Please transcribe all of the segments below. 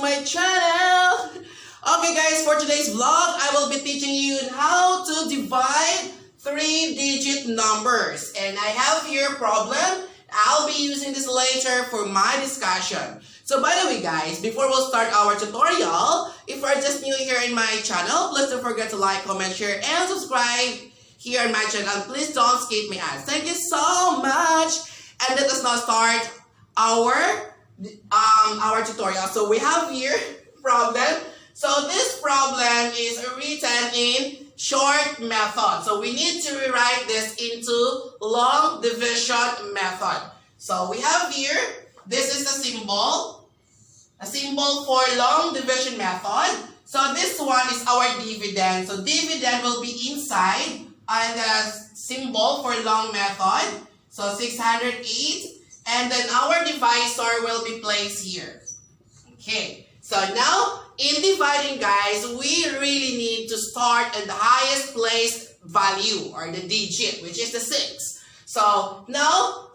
my channel. Okay guys, for today's vlog, I will be teaching you how to divide 3-digit numbers. And I have here a problem. I'll be using this later for my discussion. So by the way guys, before we'll start our tutorial, if you're just new here in my channel, please don't forget to like, comment, share, and subscribe here on my channel. Please don't skip me ads. Thank you so much. And let us now start our tutorial. So we have here problem. So this problem is written in short method. So we need to rewrite this into long division method. So we have here, this is a symbol for long division method. So this one is our dividend. So dividend will be inside and the symbol for long method. So 608. And then our divisor will be placed here. Okay. So now, in dividing guys, we really need to start at the highest place value or the digit, which is the 6. So now,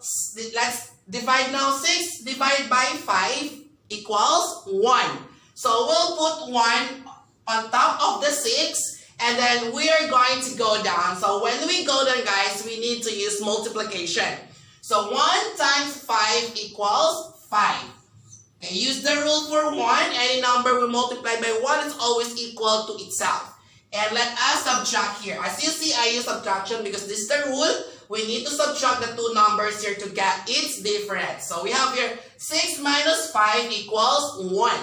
let's divide now 6 divided by 5 equals 1. So we'll put 1 on top of the 6 and then we are going to go down. So when we go down guys, we need to use multiplication. So 1 times 5 equals 5. Okay, use the rule for 1. Any number we multiply by 1 is always equal to itself. And let us subtract here. As you see, I use subtraction because this is the rule. We need to subtract the two numbers here to get its difference. So we have here 6 minus 5 equals 1.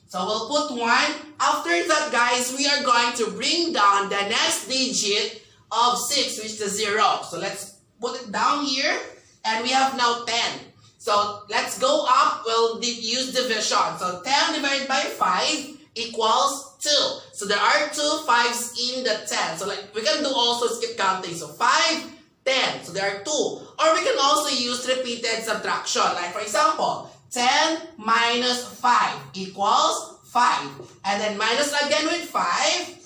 So we'll put 1. After that, guys, we are going to bring down the next digit of 6, which is the 0. So let's put it down here. And we have now 10. So let's go up. We'll use division. So 10 divided by 5 equals 2. So there are 2 5s in the 10. So like we can do also skip counting. So 5, 10. So there are 2. Or we can also use repeated subtraction. Like for example, 10 minus 5 equals 5. And then minus again with 5.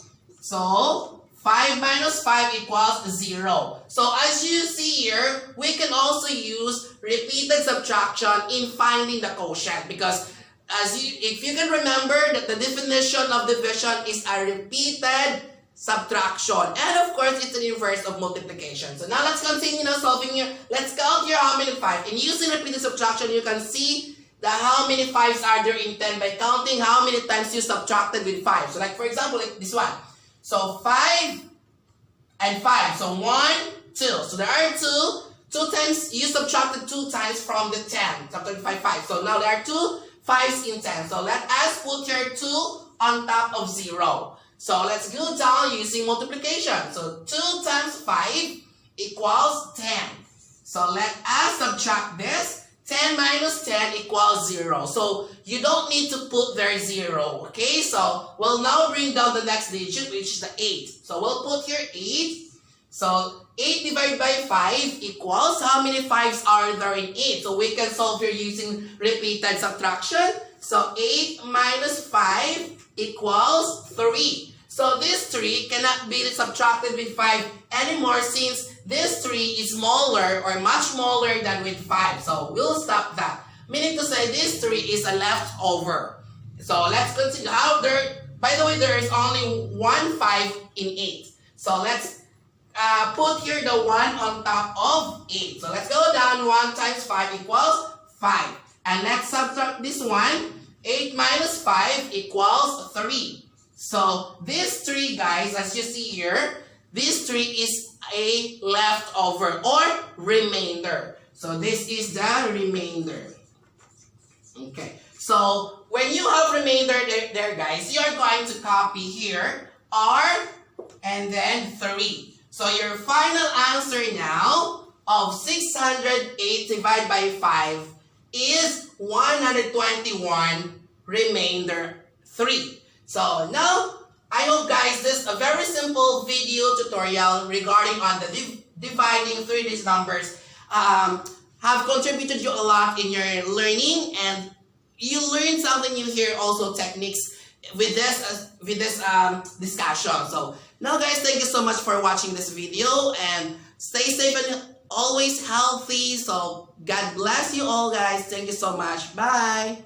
So 5 minus 5 equals 0. So as you see here, we can also use repeated subtraction in finding the quotient because if you can remember that the definition of division is a repeated subtraction. And of course, it's an inverse of multiplication. So now let's continue now solving here. Let's count here how many 5. In using repeated subtraction, you can see how many 5s are there in 10 by counting how many times you subtracted with 5. So like for example, like this one. So 5 and 5. So 1, 2. So there are 2. 2 times, you subtracted 2 times from the 10. Subtracted 5. So now there are 2 5s in 10. So let us put here 2 on top of 0. So let's go down using multiplication. So 2 times 5 equals 10. So let us subtract this. 10 minus 10 equals 0. So you don't need to put there 0. Okay, so we'll now bring down the next digit, which is the 8. So we'll put here 8. So 8 divided by 5 equals how many 5s are there in 8? So we can solve here using repeated subtraction. So 8 minus 5 equals 3. So this 3 cannot be subtracted with 5 anymore since this 3 is smaller or much smaller than with 5. So we'll stop that. Meaning to say this 3 is a leftover. So let's consider how by the way, there is only 1 5 in 8. So let's put here the 1 on top of 8. So let's go down. 1 times 5 equals 5. And let's subtract this one. 8 minus 5 equals 3. So this 3 guys, as you see here, this 3 is a leftover or remainder. So this is the remainder. Okay. So when you have remainder there guys, you are going to copy here R and then 3. So your final answer now of 608 divided by 5 is 121 remainder 3. So now, I hope guys this is a very simple video tutorial regarding on the dividing 3-digit numbers have contributed you a lot in your learning and you learned something new here, also techniques with this discussion. So now guys, thank you so much for watching this video and stay safe and always healthy. So God bless you all guys. Thank you so much. Bye.